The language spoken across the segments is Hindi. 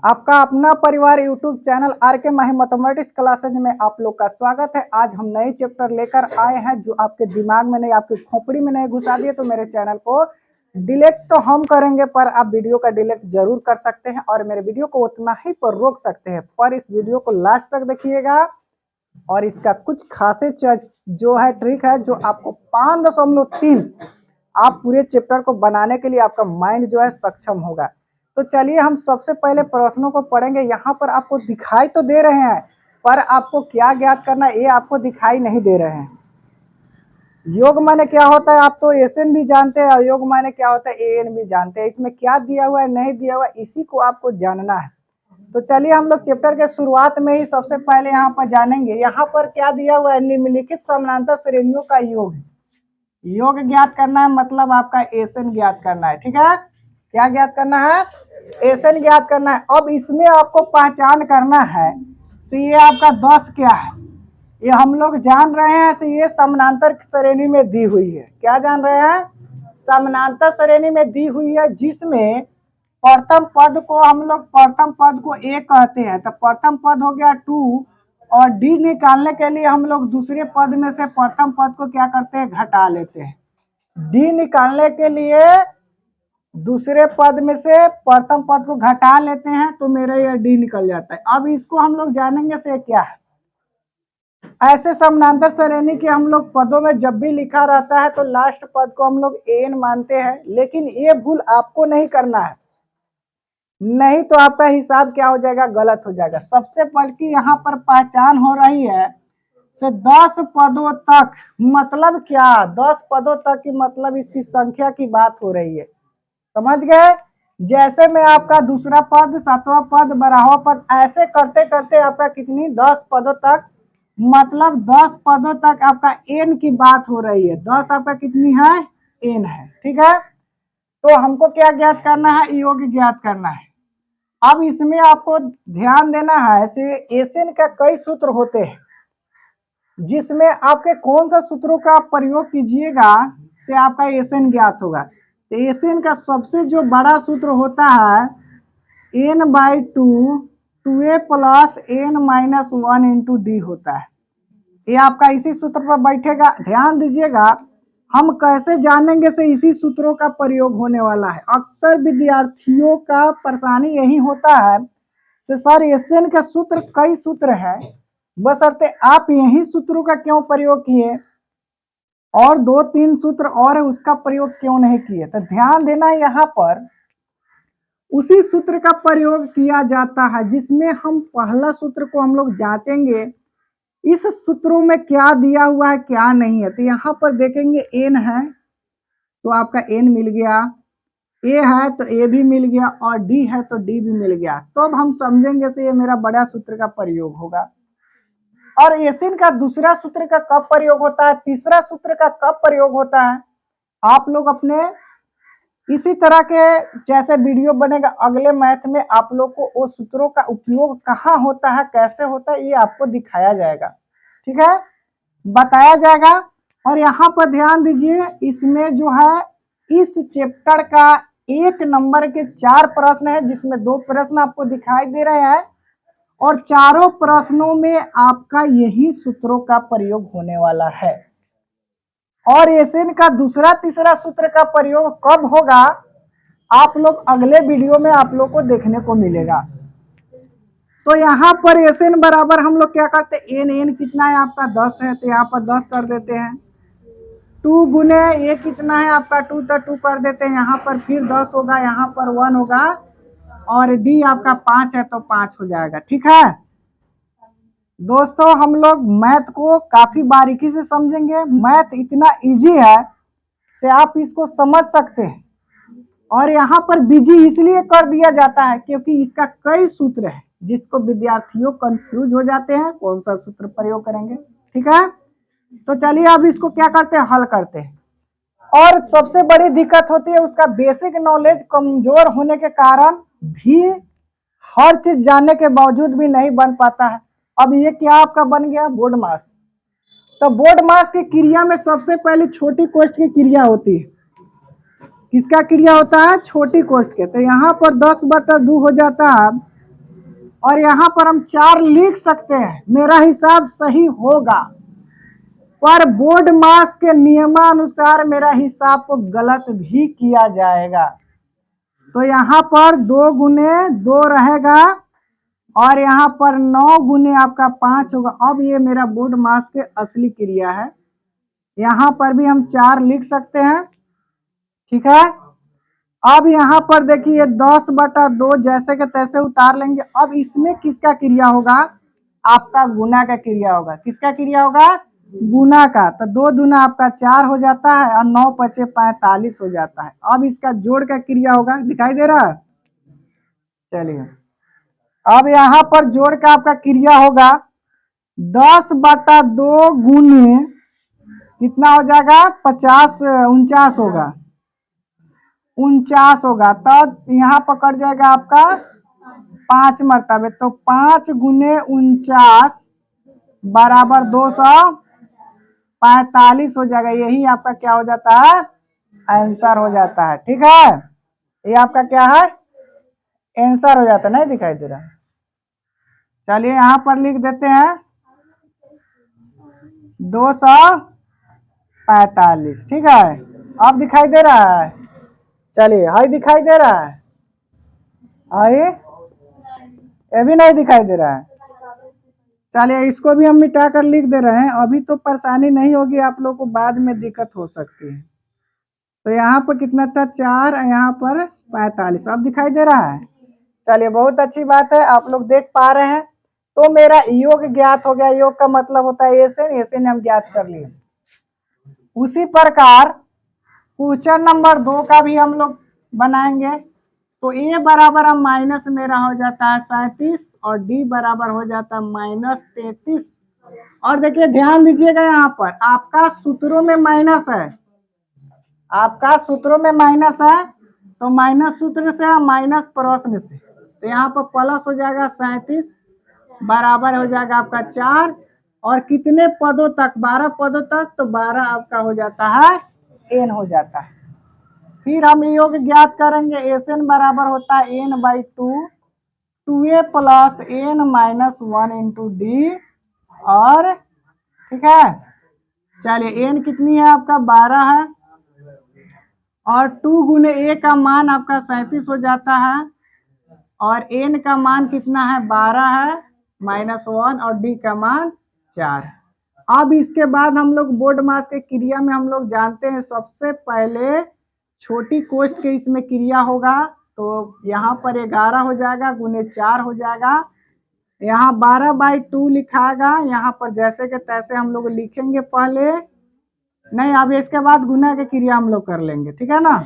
आपका अपना परिवार यूट्यूब चैनल आर के माही मैथमेटिक्स क्लासेज में आप लोग का स्वागत है। आज हम नए चैप्टर लेकर आए हैं जो आपके दिमाग में नहीं, आपकी खोपड़ी में नहीं घुसा दिए तो मेरे चैनल को डिलीट तो हम करेंगे, पर आप वीडियो का डिलीट जरूर कर सकते हैं और मेरे वीडियो को उतना ही पर रोक सकते हैं। पर इस वीडियो को लास्ट तक देखिएगा और इसका कुछ खासे जो है ट्रिक है जो आपको 5.3 आप पूरे चैप्टर को बनाने के लिए आपका माइंड जो है सक्षम होगा। तो चलिए हम सबसे पहले प्रश्नों को पढ़ेंगे। यहाँ पर आपको दिखाई तो दे रहे हैं, पर आपको क्या ज्ञात करना है ये आपको दिखाई नहीं दे रहे हैं। योग माने क्या होता है आप तो एसएन भी जानते हैं और योग माने क्या होता है एएन भी जानते हैं। इसमें क्या दिया हुआ है नहीं दिया हुआ इसी को आपको जानना है। तो चलिए हम लोग चैप्टर के शुरुआत में ही सबसे पहले यहाँ पर जानेंगे। यहाँ पर क्या दिया हुआ है, निम्नलिखित समानांतर श्रेणियों का योग। योग ज्ञात करना है, मतलब आपका एसएन ज्ञात करना है। ठीक है, क्या ज्ञात करना है, एसएन ज्ञात करना है। अब इसमें आपको पहचान करना है कि ये आपका 10 क्या है। ये हम लोग जान रहे हैं कि ये समानांतर श्रेणी में दी हुई है। क्या जान रहे हैं, समानांतर श्रेणी में दी हुई है, जिसमें प्रथम पद को हम लोग प्रथम पद को ए कहते हैं। तो प्रथम पद हो गया 2 और डी निकालने के लिए हम लोग दूसरे पद में से प्रथम पद को क्या करते हैं, घटा लेते हैं। डी निकालने के लिए दूसरे पद में से प्रथम पद को घटा लेते हैं तो मेरा यह डी निकल जाता है। अब इसको हम लोग जानेंगे से क्या है। ऐसे समानांतर श्रेणी के हम लोग पदों में जब भी लिखा रहता है तो लास्ट पद को हम लोग एन मानते हैं, लेकिन ये भूल आपको नहीं करना है, नहीं तो आपका हिसाब क्या हो जाएगा, गलत हो जाएगा। सबसे पहले की यहाँ पर पहचान हो रही है से 10 पदों तक, मतलब क्या, 10 पदों तक की मतलब इसकी संख्या की बात हो रही है। समझ गए। जैसे में आपका दूसरा पद, सातवां पद, 12वां पद, ऐसे करते करते आपका कितनी 10 पदों तक, मतलब 10 पदों तक आपका एन की बात हो रही है। 10 आपका कितनी है, एन है। ठीक है, तो हमको क्या ज्ञात करना है, योग ज्ञात करना है। अब इसमें आपको ध्यान देना है से एसएन का कई सूत्र होते हैं, जिसमें आपके कौन सा सूत्रों का प्रयोग कीजिएगा से आपका एसएन ज्ञात होगा। तो एसएन का सबसे जो बड़ा सूत्र होता है n/2 2a plus n-1 into D होता है। ये आपका इसी सूत्र पर बैठेगा। ध्यान दीजिएगा, हम कैसे जानेंगे से इसी सूत्रों का प्रयोग होने वाला है। अक्सर विद्यार्थियों का परेशानी यही होता है से सर एसएन का सूत्र कई सूत्र है, बशर्ते आप यही सूत्रों का क्यों प्रयोग किए और 2-3 सूत्र और है उसका प्रयोग क्यों नहीं किए। तो ध्यान देना, यहाँ पर उसी सूत्र का प्रयोग किया जाता है जिसमें हम पहला सूत्र को हम लोग जांचेंगे इस सूत्रों में क्या दिया हुआ है क्या नहीं है। तो यहाँ पर देखेंगे एन है तो आपका एन मिल गया, ए है तो ए भी मिल गया और डी है तो डी भी मिल गया। तो अब हम समझेंगे से ये मेरा बड़ा सूत्र का प्रयोग होगा। और एसिन का दूसरा सूत्र का कब प्रयोग होता है, तीसरा सूत्र का कब प्रयोग होता है, आप लोग अपने इसी तरह के जैसे वीडियो बनेगा अगले मैथ में आप लोग को वो सूत्रों का उपयोग कहाँ होता है, कैसे होता है, ये आपको दिखाया जाएगा। ठीक है, बताया जाएगा। और यहाँ पर ध्यान दीजिए, इसमें जो है इस चैप्टर का 1 नंबर के 4 प्रश्न है, जिसमें 2 प्रश्न आपको दिखाई दे रहे हैं और चारों प्रश्नों में आपका यही सूत्रों का प्रयोग होने वाला है। और एसएन का दूसरा तीसरा सूत्र का प्रयोग कब होगा, आप लोग अगले वीडियो में आप लोग को देखने को मिलेगा। तो यहाँ पर एसएन बराबर हम लोग क्या करते हैं, एन कितना है आपका 10 है तो यहाँ पर 10 कर देते हैं। 2 गुने ये कितना है आपका 2, तो 2 कर देते हैं। यहाँ पर फिर 10 होगा, यहाँ पर 1 होगा और डी आपका 5 है तो 5 हो जाएगा। ठीक है दोस्तों, हम लोग मैथ को काफी बारीकी से समझेंगे। मैथ इतना इजी है से आप इसको समझ सकते हैं। और यहाँ पर बीजी इसलिए कर दिया जाता है क्योंकि इसका कई सूत्र है जिसको विद्यार्थियों कंफ्यूज हो जाते हैं कौन सा सूत्र प्रयोग करेंगे। ठीक है, तो चलिए अब इसको क्या करते हैं, हल करते हैं। और सबसे बड़ी दिक्कत होती है उसका बेसिक नॉलेज कमजोर होने के कारण भी हर चीज जानने के बावजूद भी नहीं बन पाता है। अब ये क्या आपका बन गया, बोर्ड मास। तो बोर्ड मास की क्रिया में सबसे पहले छोटी कोष्ठ की क्रिया होती है। किसका क्रिया होता है, छोटी कोष्ठ के। तो यहाँ पर 10/2 हो जाता है और यहाँ पर हम 4 लिख सकते हैं, मेरा हिसाब सही होगा, पर बोर्ड मास के नियमानुसार मेरा हिसाब को गलत भी किया जाएगा। तो यहाँ पर 2 गुने 2 रहेगा और यहाँ पर 9 गुने आपका 5 होगा। अब ये मेरा बोर्ड मास के असली क्रिया है। यहाँ पर भी हम 4 लिख सकते हैं, ठीक है। अब यहाँ पर देखिए 10/2 जैसे के तैसे उतार लेंगे। अब इसमें किसका क्रिया होगा? आपका गुना का क्रिया होगा। किसका क्रिया होगा? गुना का। तो 2 दूना आपका 4 हो जाता है और 9 पचे 45 हो जाता है। अब इसका जोड़ का क्रिया होगा, दिखाई दे रहा है? चलिए अब यहाँ पर जोड़ का आपका क्रिया होगा 10/2 गुने कितना हो जाएगा? 49 होगा, 49 होगा। तब यहाँ पकड़ जाएगा आपका 5 मरतबे, तो 5 गुने 49 बराबर 245 हो जाएगा। यही आपका क्या हो जाता है? आंसर हो जाता है, ठीक है। ये आपका क्या है? आंसर हो जाता है। नहीं दिखाई दे रहा? चलिए यहाँ पर लिख देते हैं 245, ठीक है। अब दिखाई दे रहा है? चलिए हाई दिखाई दे रहा है? हाई ये भी नहीं दिखाई दे रहा है। चलिए इसको भी हम मिटा कर लिख दे रहे हैं। अभी तो परेशानी नहीं होगी, आप लोग को बाद में दिक्कत हो सकती है। तो यहाँ पर कितना था? 4, यहाँ पर 45। अब दिखाई दे रहा है? चलिए बहुत अच्छी बात है, आप लोग देख पा रहे हैं। तो मेरा योग ज्ञात हो गया। योग का मतलब होता है एसएन हम ज्ञात कर लिए। उसी प्रकार क्वेश्चन नंबर 2 का भी हम लोग बनाएंगे। तो ए बराबर हम माइनस मेरा हो जाता है 37 और डी बराबर हो जाता है -33। और देखिए ध्यान दीजिएगा, यहाँ पर आपका सूत्रों में माइनस है, आपका सूत्रों में माइनस है। तो माइनस सूत्र से माइनस प्रश्न से, तो यहाँ पर प्लस हो जाएगा 37 बराबर हो जाएगा आपका 4। और कितने पदों तक? 12 पदों तक। तो 12 आपका हो जाता है n हो जाता है। फिर हम योग ज्ञात करेंगे। एन बराबर होता है n/2 2a + n - 1 into D. और ठीक है, चलिए n कितनी है आपका? 12 है। और 2 गुने a का मान आपका 37 हो जाता है। और n का मान कितना है? 12 है -1 और d का मान 4। अब इसके बाद हम लोग बोर्ड मास के क्रिया में हम लोग जानते हैं, सबसे पहले छोटी कोष्ठ के इसमें क्रिया होगा। तो यहाँ पर 11 हो जाएगा गुने 4 हो जाएगा। यहाँ 12/2 लिखाएगा। यहाँ पर जैसे के तैसे हम लोग लिखेंगे पहले, नहीं अब इसके बाद गुना के क्रिया हम लोग कर लेंगे, ठीक है ना।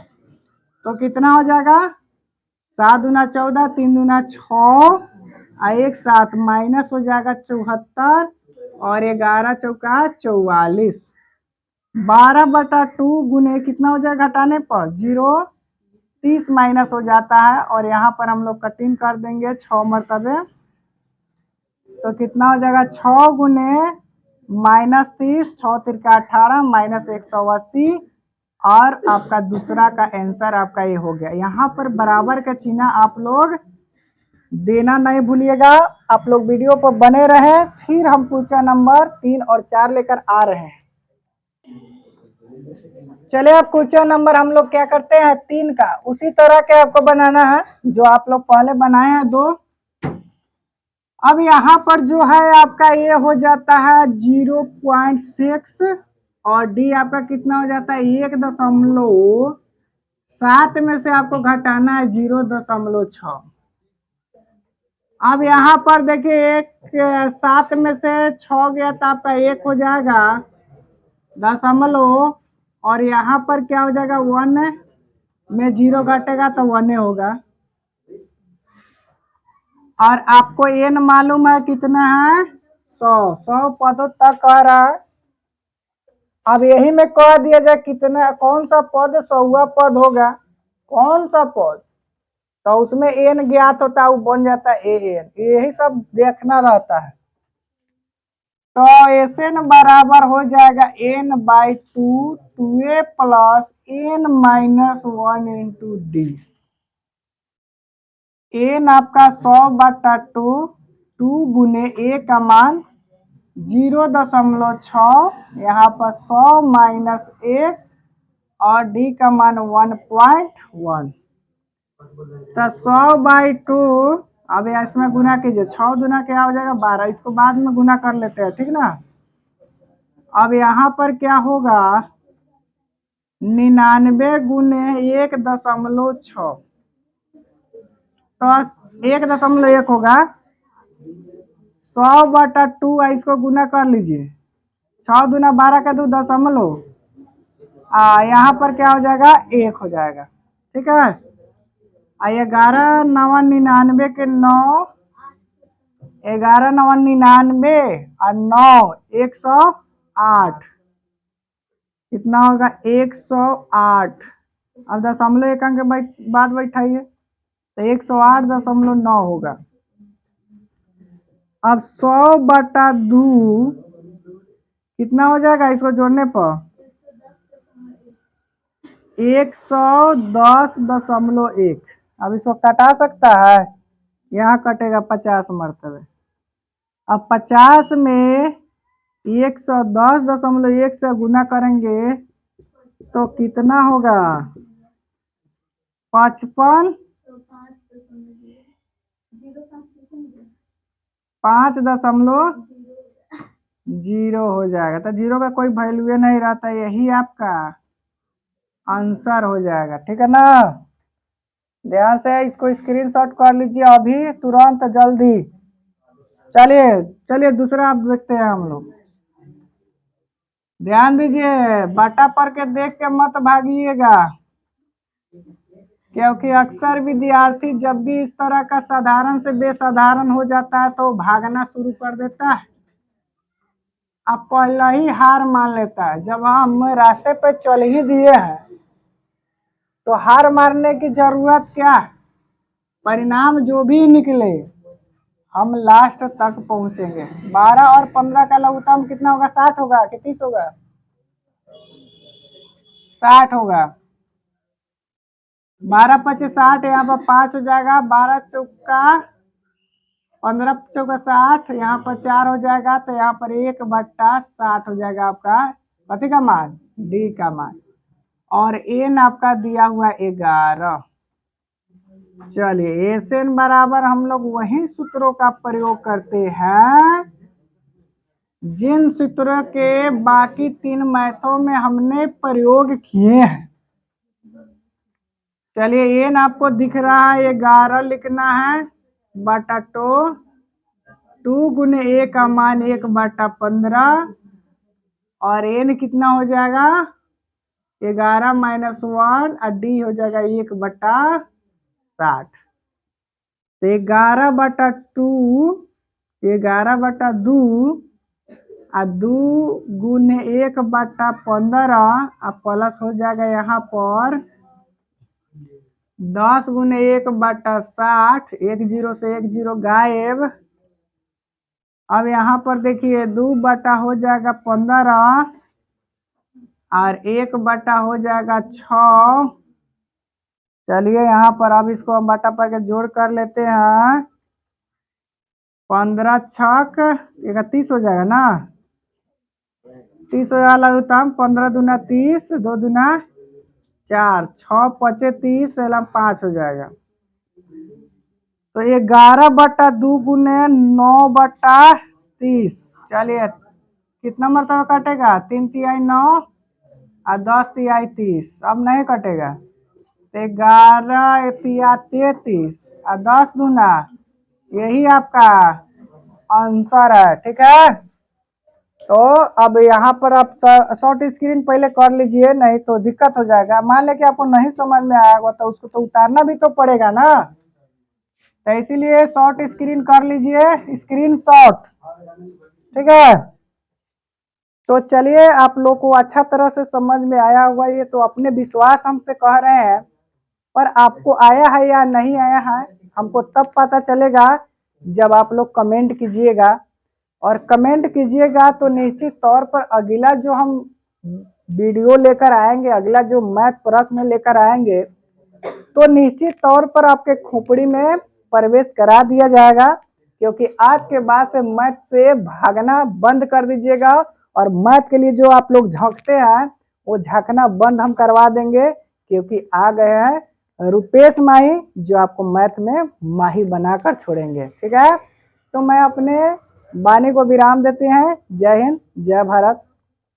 तो कितना हो जाएगा? 7 दूना 14, 3 दूना 6 और 1 7 माइनस हो जाएगा 74 और 11 चौका 44। 12/2 गुने कितना हो जाएगा घटाने पर? 0, 30 माइनस हो जाता है। और यहाँ पर हम लोग कटिंग कर देंगे 6 मरतबे। तो कितना हो जाएगा? 6 गुने -30, 6 तिरका 18 -180। और आपका दूसरा का आंसर आपका ये हो गया। यहाँ पर बराबर का चिन्ह आप लोग देना नहीं भूलिएगा। आप लोग वीडियो पर बने रहे। फिर हम क्वेश्चन नंबर 3 और 4 लेकर आ रहे हैं। चलिए अब क्वेश्चन नंबर हम लोग क्या करते हैं? 3 का उसी तरह के आपको बनाना है जो आप लोग पहले बनाए हैं 2। अब यहाँ पर जो है आपका ये हो जाता है 0.6 और डी आपका कितना हो जाता है? 1.7 में से आपको घटाना है 0.6। अब यहाँ पर देखिए 7 में से 6 गया तो आपका 1 हो जाएगा दशमलव। और यहाँ पर क्या हो जाएगा? 1 में 0 घटेगा तो 1 होगा। और आपको n मालूम है कितना है? 100 पदों तक कह रहा है। अब यही में कह दिया जाए कितना, कौन सा पद 100वां पद होगा? कौन सा पद? तो उसमें n ज्ञात होता है, वो बन जाता है an। यही सब देखना रहता है। तो एन बराबर हो जाएगा n/2 2a + n - 1 into D. N आपका 100/2, 2 गुने ए का मान 0.6, यहाँ पर 100 माइनस 1 और डी का मान 1.1। तो 100/2, अब इसमें गुना कीजिए, 6 गुना क्या हो जाएगा 12, इसको बाद में गुना कर लेते हैं, ठीक ना। अब यहाँ पर क्या होगा 99 गुने 1.6, तो 1.1 होगा। 100/2 इसको गुना कर लीजिए, 6 दूना 12 का 2 दशमलव, यहाँ पर क्या हो जाएगा 1 हो जाएगा, ठीक है। 11 9 99 के 9, 11 9 99 और 9 108, कितना होगा 108। अब दशमलव एक अंक के बाद बैठाइए, तो 108.9 होगा। अब 100/2 कितना हो जाएगा, इसको जोड़ने पर 110.1। अब इसको कटा सकता है, यहाँ कटेगा 50 मरतबे। अब 50 में 110.1 से गुना करेंगे तो कितना होगा 55, 5.0 हो जाएगा। तो 0 का कोई वैल्यू नहीं रहता, यही आपका आंसर हो जाएगा, ठीक है ना। ध्यान से इसको स्क्रीनशॉट कर लीजिए अभी तुरंत जल्दी। चलिए चलिए दूसरा आप देखते हैं हम लोग। ध्यान दीजिए, बाटा पर के देख के मत भागिएगा, क्योंकि अक्सर विद्यार्थी जब भी इस तरह का साधारण से बेसाधारण हो जाता है तो भागना शुरू कर देता है, अब पहले ही हार मान लेता है। जब हम रास्ते पे चल ही दिए हैं तो हार मारने की जरूरत क्या है, परिणाम जो भी निकले हम लास्ट तक पहुंचेंगे। 12 और 15 का लघुत्तम कितना होगा, 60 होगा कि 30 होगा, 60 होगा। 12 5 60, यहाँ पर 5 हो जाएगा, 12 चौका 15 चौका 60, यहाँ पर 4 हो जाएगा, तो यहाँ पर 1/60 हो जाएगा आपका कथी का मान, डी का मान। और एन आपका दिया हुआ 11। चलिए एन बराबर हम लोग वही सूत्रों का प्रयोग करते हैं जिन सूत्रों के बाकी 3 मैथों में हमने प्रयोग किए हैं। चलिए एन आपको दिख रहा है 11 लिखना है, बटा 2 गुने ए का मान 1/15, और एन कितना हो जाएगा 11 माइनस 1 और डी हो जाएगा 1/60। तो 11/2, 11/2 और 2 गुने 1/15 और प्लस हो जाएगा यहाँ पर 10 गुने 1/60, 1 0 से 1 0 गायब। अब यहाँ पर देखिए 2 बटा हो जाएगा 15 और 1 बटा हो जाएगा 6। चलिए यहाँ पर अब इसको हम बटा पर के जोड़ कर लेते हैं, 15 छक 31 हो जाएगा ना, 30 हो जाएगा लघुत्तम, 15 दूना 30, 2 दूना 4, 6 5 30, 5 हो जाएगा। तो 11/2 गुने 9/30, चलिए कितना मरतबा कटेगा, 3 तिहाई 9 और 10 तिहाई 30, अब नहीं कटेगा। 11 तिया 33 और 10 गुना, यही आपका आंसर है, ठीक है। तो अब यहाँ पर आप शॉर्ट स्क्रीन पहले कर लीजिए, नहीं तो दिक्कत हो जाएगा। मान ले कि आपको नहीं समझ में आया होगा तो उसको तो उतारना भी तो पड़ेगा ना, तो इसीलिए शॉर्ट स्क्रीन कर लीजिए, स्क्रीन शॉट, ठीक है। तो चलिए आप लोग को अच्छा तरह से समझ में आया हुआ, ये तो अपने विश्वास हमसे कह रहे हैं, पर आपको आया है या नहीं आया है हमको तब पता चलेगा जब आप लोग कमेंट कीजिएगा। और कमेंट कीजिएगा तो निश्चित तौर पर अगला जो हम वीडियो लेकर आएंगे, अगला जो मैथ प्रश्न लेकर आएंगे, तो निश्चित तौर पर आपके खोपड़ी में प्रवेश करा दिया जाएगा, क्योंकि आज के बाद से मैथ से भागना बंद कर दीजिएगा और मैथ के लिए जो आप लोग झांकते हैं वो झांकना बंद हम करवा देंगे, क्योंकि आ गए हैं रुपेश माही जो आपको मैथ में माही बनाकर छोड़ेंगे। ठीक है, तो मैं अपने वाणी को विराम देते हैं। जय हिंद, जय भारत।